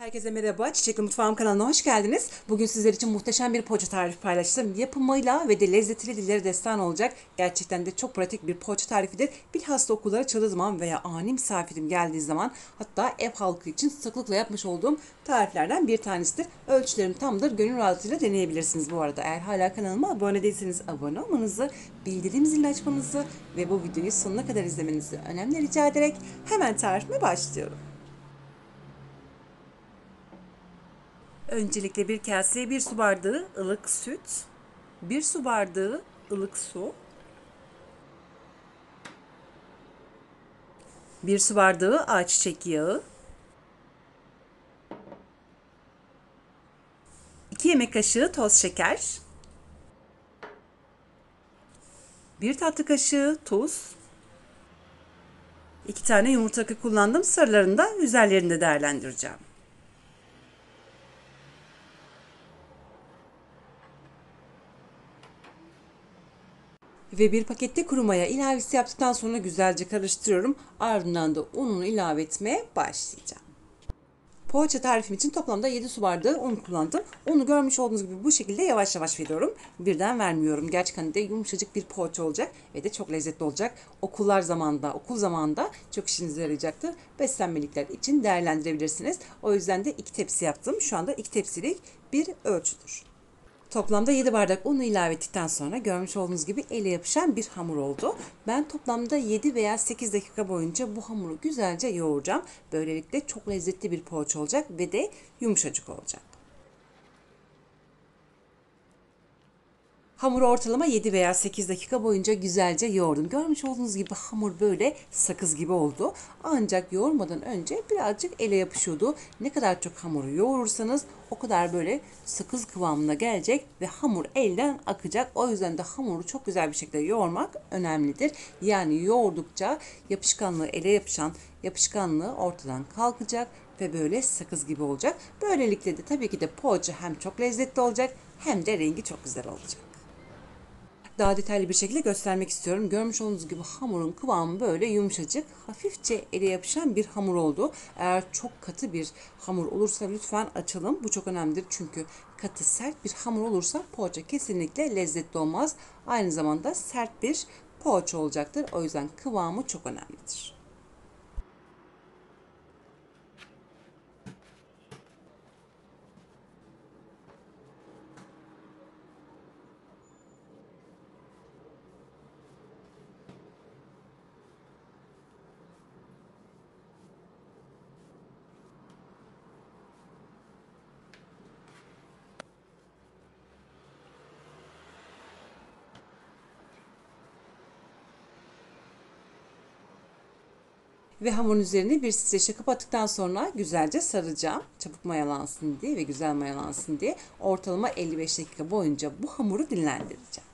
Herkese merhaba, Çiçekli Mutfağım kanalına hoş geldiniz. Bugün sizler için muhteşem bir poğaça tarifi paylaştım. Yapımıyla ve de lezzetiyle dillere destan olacak. Gerçekten de çok pratik bir poğaça tarifidir. Bilhassa okullara açıldığı zaman veya ani misafirim geldiği zaman, hatta ev halkı için sıklıkla yapmış olduğum tariflerden bir tanesidir. Ölçülerim tamdır. Gönül rahatlığıyla deneyebilirsiniz bu arada. Eğer hala kanalıma abone değilseniz abone olmanızı, bildirim zilini açmanızı ve bu videoyu sonuna kadar izlemenizi önemli rica ederek hemen tarifime başlıyorum. Öncelikle bir kaseye 1 su bardağı ılık süt, 1 su bardağı ılık su, 1 su bardağı ayçiçek yağı, 2 yemek kaşığı toz şeker, 1 tatlı kaşığı tuz, 2 tane yumurta akı kullandım. Sarılarını da üzerlerinde değerlendireceğim. Ve bir pakette kuru maya ilavesi yaptıktan sonra güzelce karıştırıyorum. Ardından da ununu ilave etmeye başlayacağım. Poğaça tarifim için toplamda 7 su bardağı un kullandım. Unu görmüş olduğunuz gibi bu şekilde yavaş yavaş veriyorum. Birden vermiyorum. Gerçekten de yumuşacık bir poğaça olacak ve de çok lezzetli olacak. Okul zamanında çok işinize yarayacaktır. Beslenmelikler için değerlendirebilirsiniz. O yüzden de 2 tepsi yaptım. Şu anda 2 tepsilik bir ölçüdür. Toplamda 7 bardak unu ilave ettikten sonra görmüş olduğunuz gibi ele yapışan bir hamur oldu. Ben toplamda 7 veya 8 dakika boyunca bu hamuru güzelce yoğuracağım. Böylelikle çok lezzetli bir poğaça olacak ve de yumuşacık olacak. Hamuru ortalama 7 veya 8 dakika boyunca güzelce yoğurdum. Görmüş olduğunuz gibi hamur böyle sakız gibi oldu. Ancak yoğurmadan önce birazcık ele yapışıyordu. Ne kadar çok hamuru yoğurursanız o kadar böyle sakız kıvamına gelecek ve hamur elden akacak. O yüzden de hamuru çok güzel bir şekilde yoğurmak önemlidir. Yani yoğurdukça yapışkanlığı, ele yapışan yapışkanlığı ortadan kalkacak ve böyle sakız gibi olacak. Böylelikle de tabii ki de poğaça hem çok lezzetli olacak hem de rengi çok güzel olacak. Daha detaylı bir şekilde göstermek istiyorum. Görmüş olduğunuz gibi hamurun kıvamı böyle yumuşacık, hafifçe ele yapışan bir hamur oldu. Eğer çok katı bir hamur olursa lütfen açalım. Bu çok önemlidir çünkü katı sert bir hamur olursa poğaça kesinlikle lezzetli olmaz. Aynı zamanda sert bir poğaça olacaktır. O yüzden kıvamı çok önemlidir. Ve hamurun üzerini bir streçle kapattıktan sonra güzelce saracağım. Çabuk mayalansın diye ve güzel mayalansın diye ortalama 55 dakika boyunca bu hamuru dinlendireceğim.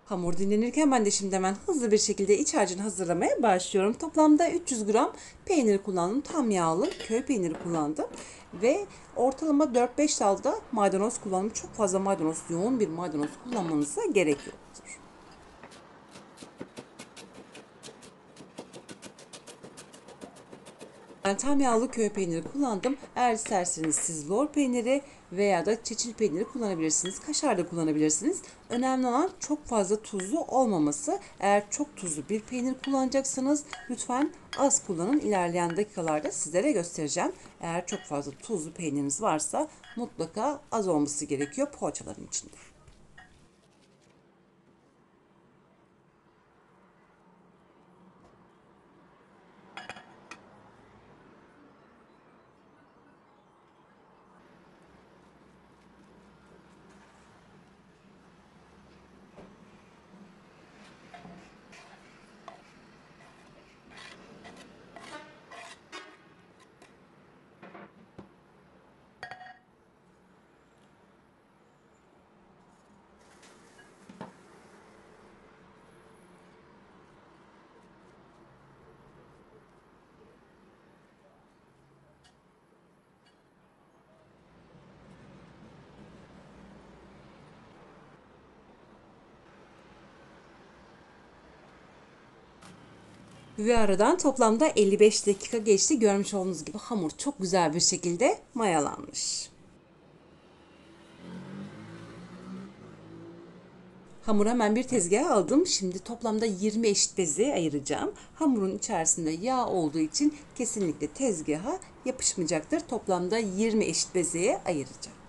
Hamur dinlenirken ben de şimdi hemen hızlı bir şekilde iç harcını hazırlamaya başlıyorum. Toplamda 300 gram peynir kullandım. Tam yağlı köy peyniri kullandım. Ve ortalama 4-5 dal da maydanoz kullandım. Çok fazla maydanoz, yoğun bir maydanoz kullanmanıza gerek yoktur. Ben tam yağlı köy peyniri kullandım. Eğer isterseniz siz lor peyniri veya da çeçil peyniri kullanabilirsiniz. Kaşar da kullanabilirsiniz. Önemli olan çok fazla tuzlu olmaması. Eğer çok tuzlu bir peynir kullanacaksanız lütfen az kullanın. İlerleyen dakikalarda sizlere göstereceğim. Eğer çok fazla tuzlu peyniriniz varsa mutlaka az olması gerekiyor poğaçaların içinde. Ve aradan toplamda 55 dakika geçti. Görmüş olduğunuz gibi hamur çok güzel bir şekilde mayalanmış. Hamuru hemen bir tezgaha aldım. Şimdi toplamda 20 eşit bezeye ayıracağım. Hamurun içerisinde yağ olduğu için kesinlikle tezgaha yapışmayacaktır. Toplamda 20 eşit bezeye ayıracağım.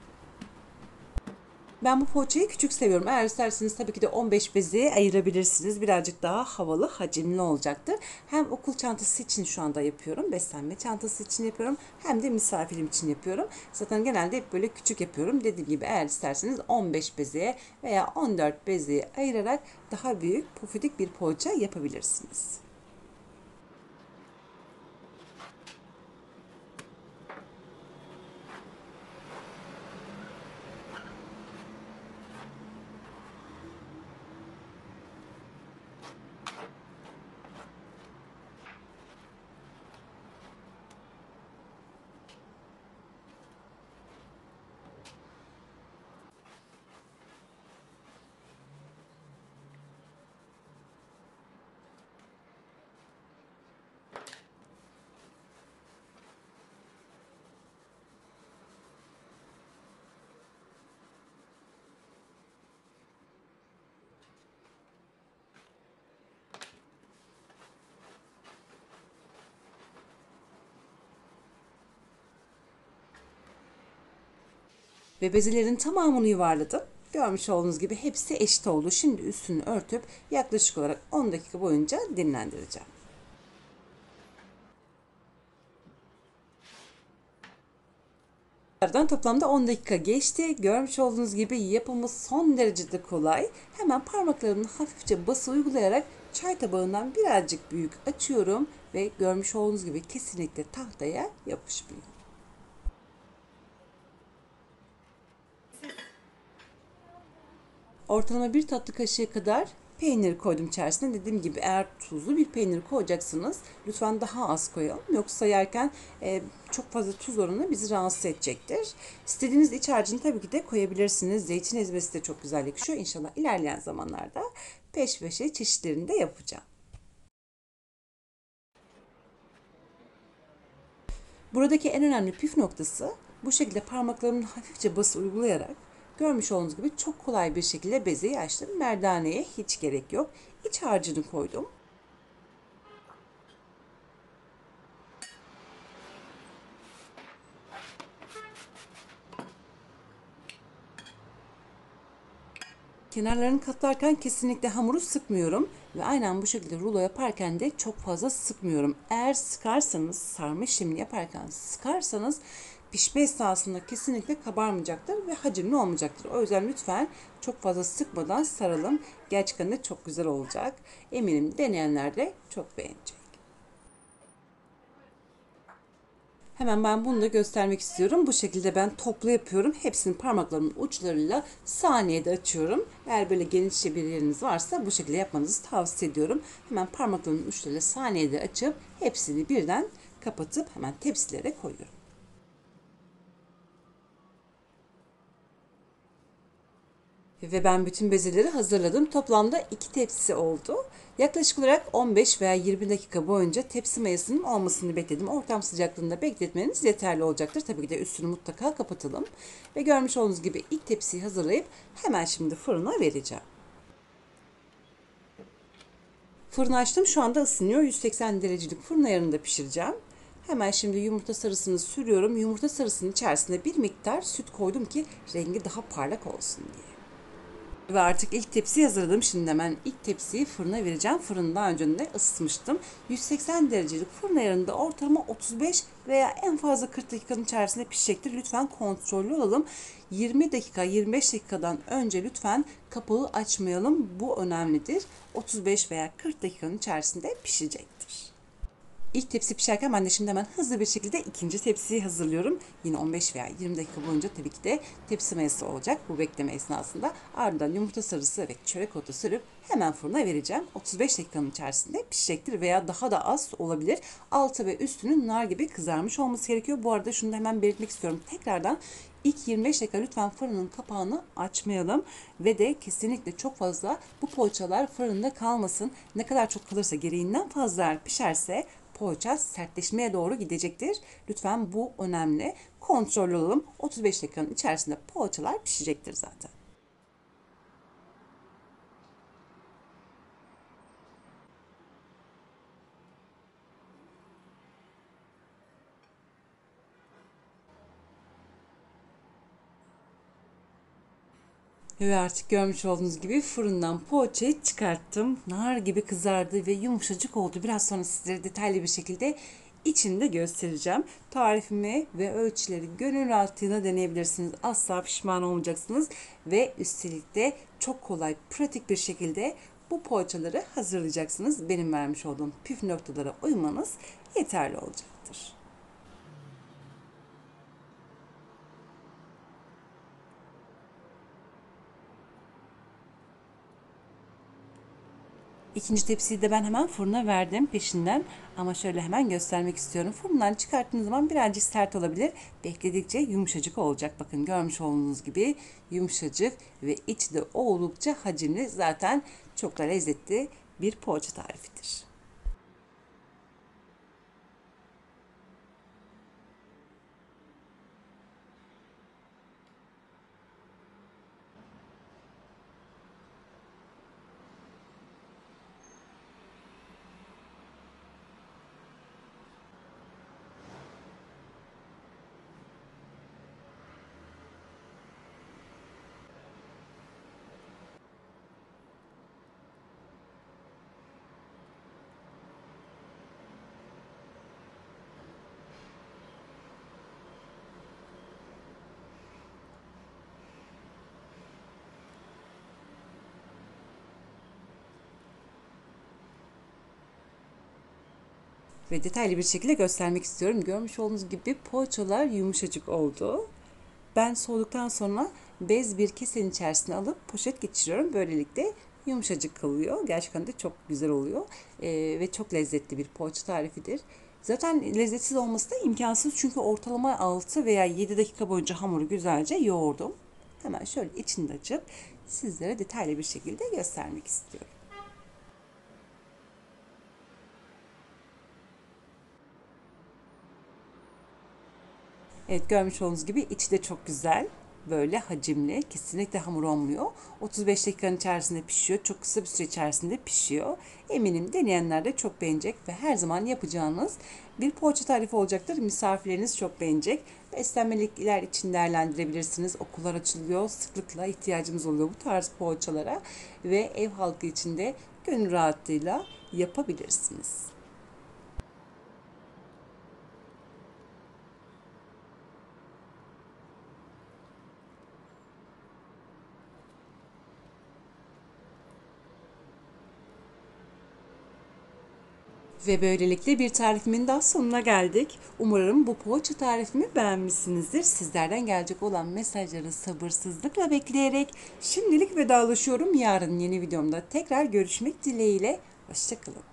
Ben bu poğaçayı küçük seviyorum. Eğer isterseniz tabii ki de 15 bezeye ayırabilirsiniz. Birazcık daha havalı, hacimli olacaktır. Hem okul çantası için şu anda yapıyorum. Beslenme çantası için yapıyorum. Hem de misafirim için yapıyorum. Zaten genelde hep böyle küçük yapıyorum. Dediğim gibi eğer isterseniz 15 bezeye veya 14 bezeye ayırarak daha büyük, pufidik bir poğaça yapabilirsiniz. Ve bezelerin tamamını yuvarladım. Görmüş olduğunuz gibi hepsi eşit oldu. Şimdi üstünü örtüp yaklaşık olarak 10 dakika boyunca dinlendireceğim. Aradan toplamda 10 dakika geçti. Görmüş olduğunuz gibi yapımı son derecede kolay. Hemen parmaklarımla hafifçe bası uygulayarak çay tabağından birazcık büyük açıyorum ve görmüş olduğunuz gibi kesinlikle tahtaya yapışmıyor. Ortalama bir tatlı kaşığı kadar peynir koydum içerisine. Dediğim gibi eğer tuzlu bir peynir koyacaksınız lütfen daha az koyalım. Yoksa yerken çok fazla tuz oranı bizi rahatsız edecektir. İstediğiniz iç harcını tabii ki de koyabilirsiniz. Zeytin ezmesi de çok güzel yakışıyor. İnşallah ilerleyen zamanlarda peş peşe çeşitlerini de yapacağım. Buradaki en önemli püf noktası bu şekilde parmaklarımla hafifçe bası uygulayarak görmüş olduğunuz gibi çok kolay bir şekilde bezeyi açtım. Merdaneye hiç gerek yok. İç harcını koydum. Kenarlarını katlarken kesinlikle hamuru sıkmıyorum ve aynen bu şekilde rulo yaparken de çok fazla sıkmıyorum. Eğer sıkarsanız, sarma işlemini yaparken sıkarsanız pişme esnasında kesinlikle kabarmayacaktır ve hacimli olmayacaktır. O yüzden lütfen çok fazla sıkmadan saralım. Gerçekten de çok güzel olacak. Eminim deneyenler de çok beğenecek. Hemen ben bunu da göstermek istiyorum. Bu şekilde ben toplu yapıyorum. Hepsini parmaklarımın uçlarıyla saniyede açıyorum. Eğer böyle genişçe bir yeriniz varsa bu şekilde yapmanızı tavsiye ediyorum. Hemen parmaklarımın uçlarıyla saniyede açıp hepsini birden kapatıp hemen tepsilere koyuyorum. Ve ben bütün bezeleri hazırladım. Toplamda 2 tepsi oldu. Yaklaşık olarak 15 veya 20 dakika boyunca tepsi mayasının olmasını bekledim. Ortam sıcaklığında bekletmeniz yeterli olacaktır. Tabii ki de üstünü mutlaka kapatalım. Ve görmüş olduğunuz gibi ilk tepsiyi hazırlayıp hemen şimdi fırına vereceğim. Fırını açtım. Şu anda ısınıyor. 180 derecelik fırın ayarında pişireceğim. Hemen şimdi yumurta sarısını sürüyorum. Yumurta sarısının içerisine bir miktar süt koydum ki rengi daha parlak olsun diye. Ve artık ilk tepsiyi hazırladım. Şimdi hemen ilk tepsiyi fırına vereceğim. Fırını daha önce de ısıtmıştım. 180 derecelik fırın ayarında ortalama 35 veya en fazla 40 dakikanın içerisinde pişecektir. Lütfen kontrollü olalım. 20 dakika 25 dakikadan önce lütfen kapağı açmayalım. Bu önemlidir. 35 veya 40 dakikanın içerisinde pişecektir. İlk tepsi pişerken ben de şimdi hemen hızlı bir şekilde ikinci tepsiyi hazırlıyorum. Yine 15 veya 20 dakika boyunca tabii ki de tepsi mayası olacak bu bekleme esnasında. Ardından yumurta sarısı ve çörek otu sürüp hemen fırına vereceğim. 35 dakikanın içerisinde pişecektir veya daha da az olabilir. Altı ve üstünün nar gibi kızarmış olması gerekiyor. Bu arada şunu da hemen belirtmek istiyorum. Tekrardan İlk 25 dakika lütfen fırının kapağını açmayalım ve de kesinlikle çok fazla bu poğaçalar fırında kalmasın. Ne kadar çok kalırsa, gereğinden fazla pişerse poğaça sertleşmeye doğru gidecektir. Lütfen bu önemli. Kontrol olalım. 35 dakikanın içerisinde poğaçalar pişecektir zaten. Ve artık görmüş olduğunuz gibi fırından poğaçayı çıkarttım. Nar gibi kızardı ve yumuşacık oldu. Biraz sonra sizlere detaylı bir şekilde içinde göstereceğim. Tarifimi ve ölçüleri gönül rahatlığıyla deneyebilirsiniz. Asla pişman olmayacaksınız. Ve üstelik de çok kolay, pratik bir şekilde bu poğaçaları hazırlayacaksınız. Benim vermiş olduğum püf noktalara uymanız yeterli olacaktır. İkinci tepsiyi de ben hemen fırına verdim peşinden. Ama şöyle hemen göstermek istiyorum. Fırından çıkarttığınız zaman birazcık sert olabilir. Bekledikçe yumuşacık olacak. Bakın görmüş olduğunuz gibi yumuşacık ve içi de oldukça hacimli. Zaten çok da lezzetli bir poğaça tarifidir. Ve detaylı bir şekilde göstermek istiyorum. Görmüş olduğunuz gibi poğaçalar yumuşacık oldu. Ben soğuduktan sonra bez bir kesenin içerisine alıp poşet geçiriyorum. Böylelikle yumuşacık kalıyor. Gerçekten de çok güzel oluyor. Ve çok lezzetli bir poğaça tarifidir. Zaten lezzetsiz olması da imkansız. Çünkü ortalama 6 veya 7 dakika boyunca hamuru güzelce yoğurdum. Hemen şöyle içini de açıp sizlere detaylı bir şekilde göstermek istiyorum. Evet, görmüş olduğunuz gibi içi de çok güzel. Böyle hacimli. Kesinlikle hamur olmuyor. 35 dakikanın içerisinde pişiyor. Çok kısa bir süre içerisinde pişiyor. Eminim deneyenler de çok beğenecek ve her zaman yapacağınız bir poğaça tarifi olacaktır. Misafirleriniz çok beğenecek. Beslenmelikler için değerlendirebilirsiniz. Okullar açılıyor. Sıklıkla ihtiyacımız oluyor bu tarz poğaçalara ve ev halkı için de gönül rahatlığıyla yapabilirsiniz. Ve böylelikle bir tarifimin daha sonuna geldik. Umarım bu poğaça tarifimi beğenmişsinizdir. Sizlerden gelecek olan mesajları sabırsızlıkla bekleyerek şimdilik vedalaşıyorum. Yarın yeni videomda tekrar görüşmek dileğiyle. Hoşçakalın.